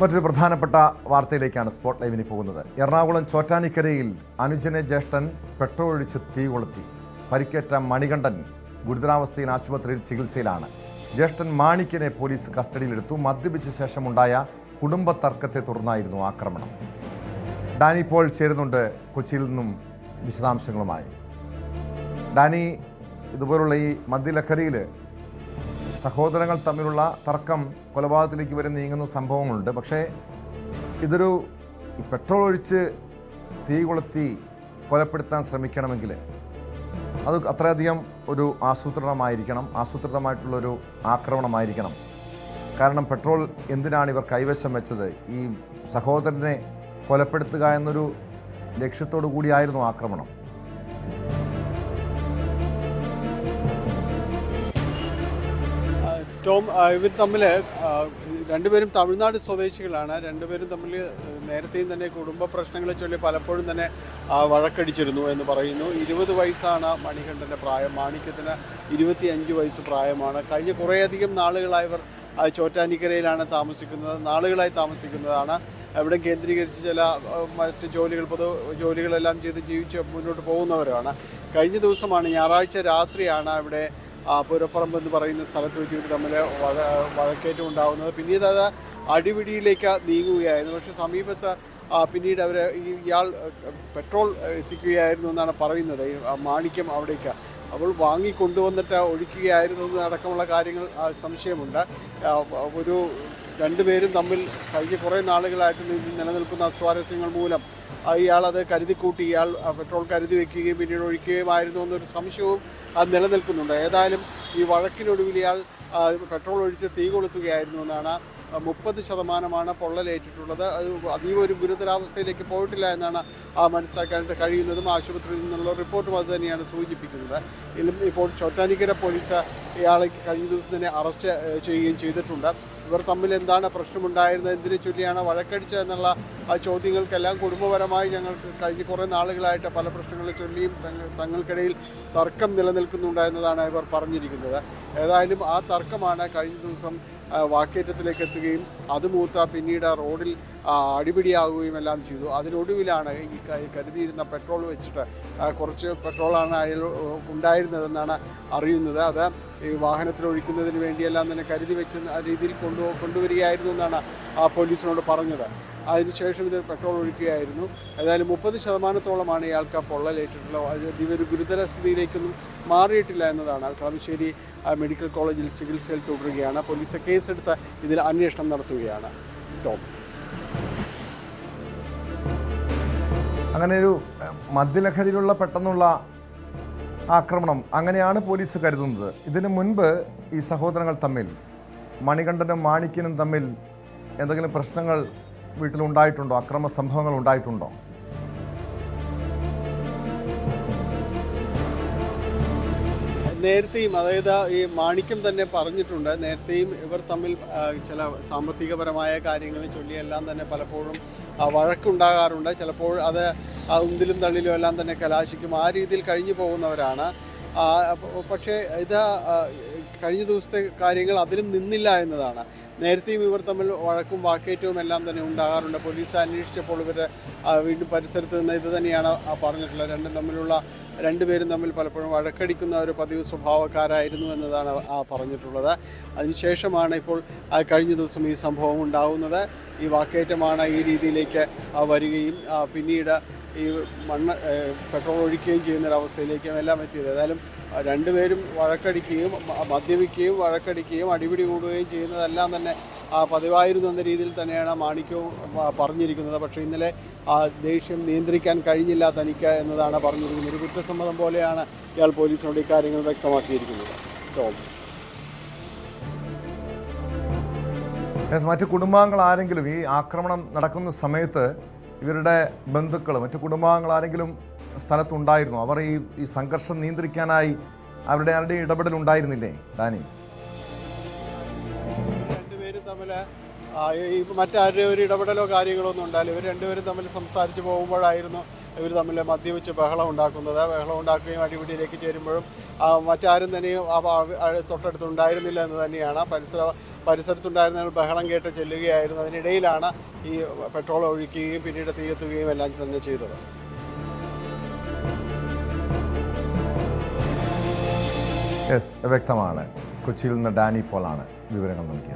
മറ്റൊരു പ്രധാനപ്പെട്ട വാർത്തയിലേക്കാണ് സ്പോട്ട് ലൈവിന് പോകുന്നത്. എറണാകുളം ചോറ്റാനിക്കരയിൽ അനുജനെ ജ്യേഷ്ഠൻ പെട്രോൾ ഒഴിച്ച് തീ കൊളുത്തി. പരിക്കേറ്റ മണികണ്ഠൻ ഗുരുതരാവസ്ഥയിൽ ആശുപത്രിയിൽ ചികിത്സയിലാണ്. ജ്യേഷ്ഠൻ മാണിക്കനെ പോലീസ് കസ്റ്റഡിയിലെടുത്തു. മദ്യപിച്ച ശേഷമുണ്ടായ കുടുംബ തർക്കത്തെ തുടർന്നായിരുന്നു ആക്രമണം. ഡാനി പോൾ ചേരുന്നുണ്ട് കൊച്ചിയിൽ നിന്നും വിശദാംശങ്ങളുമായി. ഡാനി, ഇതുപോലുള്ള ഈ മദ്യലഹരിയിൽ സഹോദരങ്ങൾ തമ്മിലുള്ള തർക്കം കൊലപാതകത്തിലേക്ക് വരെ നീങ്ങുന്ന സംഭവങ്ങളുണ്ട്. പക്ഷേ ഇതൊരു പെട്രോൾ ഒഴിച്ച് തീ കൊളുത്തി കൊലപ്പെടുത്താൻ ശ്രമിക്കണമെങ്കിൽ അത് അത്രയധികം ഒരു ആസൂത്രിതമായിട്ടുള്ളൊരു ആക്രമണമായിരിക്കണം. കാരണം പെട്രോൾ എന്തിനാണ് ഇവർ കൈവശം വെച്ചത്? ഈ സഹോദരനെ കൊലപ്പെടുത്തുക എന്നൊരു ലക്ഷ്യത്തോടു കൂടിയായിരുന്നു ആക്രമണം. ടോം, ഇവർ തമ്മിൽ രണ്ടുപേരും തമിഴ്നാട് സ്വദേശികളാണ്. രണ്ടുപേരും തമ്മിൽ നേരത്തെയും തന്നെ കുടുംബ പ്രശ്നങ്ങളെ ചൊല്ലി പലപ്പോഴും തന്നെ വഴക്കടിച്ചിരുന്നു എന്ന് പറയുന്നു. 20 വയസ്സാണ് മണികണ്ഠൻ്റെ പ്രായം. മാണിക്യത്തിന് 25 വയസ്സ് പ്രായമാണ്. കഴിഞ്ഞ കുറേയധികം നാളുകളായവർ ചോറ്റാനിക്കരയിലാണ് നാളുകളായി താമസിക്കുന്നതാണ്. അവിടെ കേന്ദ്രീകരിച്ച് ചില മറ്റ് പൊതു ജോലികളെല്ലാം ചെയ്ത് ജീവിച്ച് മുന്നോട്ട് പോകുന്നവരാണ്. കഴിഞ്ഞ ദിവസമാണ്, ഞായറാഴ്ച രാത്രിയാണ് ഇവിടെ പുരപ്പറമ്പ് എന്ന് പറയുന്ന സ്ഥലത്ത് വെച്ച് ഇവർ തമ്മിൽ വഴക്കേറ്റം ഉണ്ടാകുന്നത്. പിന്നീട് അത് അടിപിടിയിലേക്ക് നീങ്ങുകയായിരുന്നു. പക്ഷേ സമീപത്ത് പിന്നീട് ഇയാൾ പെട്രോൾ എത്തിക്കുകയായിരുന്നു എന്നാണ് പറയുന്നത്. മാണിക്യം അവിടേക്ക് അപ്പോൾ വാങ്ങിക്കൊണ്ടുവന്നിട്ട് ഒഴിക്കുകയായിരുന്നു എന്നടക്കമുള്ള കാര്യങ്ങൾ സംശയമുണ്ട്. രണ്ടുപേരും തമ്മിൽ കഴിഞ്ഞ കുറേ നാളുകളായിട്ട് നിലനിൽക്കുന്ന അസ്വാരസ്യങ്ങൾ മൂലം ഇയാളത് കരുതിക്കൂട്ടി, ഇയാൾ പെട്രോൾ കരുതി വയ്ക്കുകയും പിന്നീട് ഒഴിക്കുകയുമായിരുന്നു എന്നൊരു സംശയവും നിലനിൽക്കുന്നുണ്ട്. ഏതായാലും ഈ വഴക്കിനൊടുവിൽ ഇയാൾ പെട്രോൾ ഒഴിച്ച് തീ കൊളുത്തുകയായിരുന്നു എന്നാണ്. 30% പൊള്ളലേറ്റിട്ടുള്ളത്. അത് അതീവ ഒരു ഗുരുതരാവസ്ഥയിലേക്ക് പോയിട്ടില്ല എന്നാണ് മനസ്സിലാക്കാനായിട്ട് കഴിയുന്നതും ആശുപത്രിയിൽ നിന്നുള്ള റിപ്പോർട്ടും അത് തന്നെയാണ് സൂചിപ്പിക്കുന്നത്. ഇപ്പോൾ ചോറ്റാനിക്കര പോലീസ് ഇയാളെ കഴിഞ്ഞ ദിവസം തന്നെ അറസ്റ്റ് ചെയ്യുകയും ചെയ്തിട്ടുണ്ട്. ഇവർ തമ്മിൽ എന്താണ് പ്രശ്നമുണ്ടായിരുന്നത്, എന്തിനെ ചൊല്ലിയാണ് വഴക്കടിച്ചത് എന്നുള്ള ചോദ്യങ്ങൾക്കെല്ലാം കുടുംബപരമായി ഞങ്ങൾക്ക് കഴിഞ്ഞ കുറേ നാളുകളായിട്ട് പല പ്രശ്നങ്ങളെ ചൊല്ലിയും തങ്ങൾക്കിടയിൽ തർക്കം നിലനിൽക്കുന്നുണ്ട് എന്നതാണ് ഇവർ പറഞ്ഞിരിക്കുന്നത്. ഏതായാലും ആ തർക്കമാണ് കഴിഞ്ഞ ദിവസം വാക്കേറ്റത്തിലേക്ക് എത്തുകയും അത് മൂത്ത പിന്നീട് റോഡിൽ അടിപിടിയാകുകയും എല്ലാം ചെയ്തു. അതിനൊടുവിലാണ് ഈ കരുതിയിരുന്ന പെട്രോൾ വെച്ചിട്ട് കുറച്ച് പെട്രോളാണ് അയാൾ ഉണ്ടായിരുന്നതെന്നാണ് അറിയുന്നത്. അത് ഈ വാഹനത്തിൽ ഒഴിക്കുന്നതിന് വേണ്ടിയെല്ലാം തന്നെ കരുതി വെച്ച രീതിയിൽ കൊണ്ടുവരികയായിരുന്നു എന്നാണ് പോലീസിനോട് പറഞ്ഞത്. അതിനുശേഷം ഇത് പെട്രോൾ ഒഴിക്കുകയായിരുന്നു. ഏതായാലും 30%-ഓളമാണ് ഇയാൾക്ക് പൊള്ളലേറ്റിട്ടുള്ളത്. ഇവർ ഗുരുതര സ്ഥിതിയിലേക്കൊന്നും മാറിയിട്ടില്ല എന്നതാണ്. കളമശ്ശേരി മെഡിക്കൽ കോളേജിൽ ചികിത്സയിൽ തുടരുകയാണ്. പോലീസ് കേസെടുത്ത് ഇതിൽ അന്വേഷണം നടത്തുകയാണ്. ടോം, അങ്ങനെ ഒരു മദ്യലഹരിയിലുള്ള പെട്ടെന്നുള്ള ആക്രമണം അങ്ങനെയാണ് പോലീസ് കരുതുന്നത്. ഇതിനു മുൻപ് ഈ സഹോദരങ്ങൾ തമ്മിൽ, മണികണ്ഠനും മാണിക്യനും തമ്മിൽ എന്തെങ്കിലും പ്രശ്നങ്ങൾ വീട്ടിലുണ്ടായിട്ടുണ്ടോ? അക്രമ സംഭവങ്ങൾ ഉണ്ടായിട്ടുണ്ടോ? നേരത്തെയും, അതായത് ഈ മാണിക്യം തന്നെ പറഞ്ഞിട്ടുണ്ട്, നേരത്തെയും ഇവർ തമ്മിൽ ചില സാമ്പത്തികപരമായ കാര്യങ്ങളെ ചൊല്ലിയെല്ലാം തന്നെ പലപ്പോഴും വഴക്കുണ്ടാകാറുണ്ട്. ചിലപ്പോൾ അത് ഉന്തിലും തള്ളിലും എല്ലാം തന്നെ കലാശിക്കും. ആ രീതിയിൽ കഴിഞ്ഞു പോകുന്നവരാണ്. പക്ഷേ ഇത് കഴിഞ്ഞ ദിവസത്തെ കാര്യങ്ങൾ അതിലും നിന്നില്ല എന്നതാണ്. നേരത്തെയും ഇവർ തമ്മിൽ വഴക്കും വാക്കേറ്റവും എല്ലാം തന്നെ ഉണ്ടാകാറുണ്ട്. പോലീസ് അന്വേഷിച്ചപ്പോൾ ഇവർ വീണ്ടും പരിസരത്ത് നിന്ന് ഇത് തന്നെയാണ് പറഞ്ഞിട്ടുള്ളത്. രണ്ടുപേരും തമ്മിൽ പലപ്പോഴും വഴക്കടിക്കുന്ന ഒരു പതിവ് സ്വഭാവക്കാരായിരുന്നു എന്നതാണ് പറഞ്ഞിട്ടുള്ളത്. അതിനുശേഷമാണ് ഇപ്പോൾ കഴിഞ്ഞ ദിവസം ഈ സംഭവം ഉണ്ടാകുന്നത്. ഈ വാക്കേറ്റമാണ് ഈ രീതിയിലേക്ക് വരികയും പിന്നീട് ഈ പെട്രോൾ ഒഴിക്കുകയും ചെയ്യുന്നൊരവസ്ഥയിലേക്കും എല്ലാം എത്തിയത്. ഏതായാലും രണ്ടുപേരും വഴക്കടിക്കുകയും മദ്യപിക്കുകയും വഴക്കടിക്കുകയും അടിപിടി കൂടുകയും ചെയ്യുന്നതെല്ലാം തന്നെ പതിവായിരുന്നു എന്ന രീതിയിൽ തന്നെയാണ് മാണിക്യവും പറഞ്ഞിരിക്കുന്നത്. പക്ഷേ ഇന്നലെ ദേഷ്യം നിയന്ത്രിക്കാൻ കഴിഞ്ഞില്ല തനിക്ക് എന്നതാണ് പറഞ്ഞിരിക്കുന്നത്. ഒരു കുറ്റസമ്മതം പോലെയാണ് ഇയാൾ പോലീസിനോട് ഇക്കാര്യങ്ങൾ വ്യക്തമാക്കിയിരിക്കുന്നത്. ടോം, മറ്റു കുടുംബാംഗങ്ങൾ ആരെങ്കിലും ഈ ആക്രമണം നടക്കുന്ന സമയത്ത് ഇവരുടെ ബന്ധുക്കൾ, മറ്റു കുടുംബാംഗങ്ങൾ ആരെങ്കിലും സ്ഥലത്തുണ്ടായിരുന്നു? അവർ ഈ സംഘർഷം നിയന്ത്രിക്കാനായി അവരുടെ ആരുടെയും ഇടപെടൽ ഉണ്ടായിരുന്നില്ലേ ഡാനി? രണ്ടുപേരും തമ്മിൽ മറ്റാരുടെ ഒരു ഇടപെടലോ കാര്യങ്ങളോ ഒന്നും ഉണ്ടായില്ല. ഇവർ രണ്ടുപേരും തമ്മിൽ സംസാരിച്ച് പോകുമ്പോഴായിരുന്നു ഇവർ തമ്മിൽ മദ്യപിച്ച് ബഹളം ഉണ്ടാക്കുകയും അടിപിടിയിലേക്ക് ചേരുമ്പോഴും മറ്റാരും തന്നെയും തൊട്ടടുത്തുണ്ടായിരുന്നില്ല എന്ന് തന്നെയാണ്. പരിസരത്തുണ്ടായിരുന്ന ബഹളം കേട്ട് ചെല്ലുകയായിരുന്നു. അതിനിടയിലാണ് ഈ പെട്രോൾ ഒഴിക്കുകയും പിന്നീട് തീയെത്തുകയും എല്ലാം തന്നെ ചെയ്തത്. യെസ്, വ്യക്തമാണ്. കൊച്ചിയിൽ നിന്ന് ഡാനി പോളാണ് വിവരങ്ങൾ നൽകിയത്.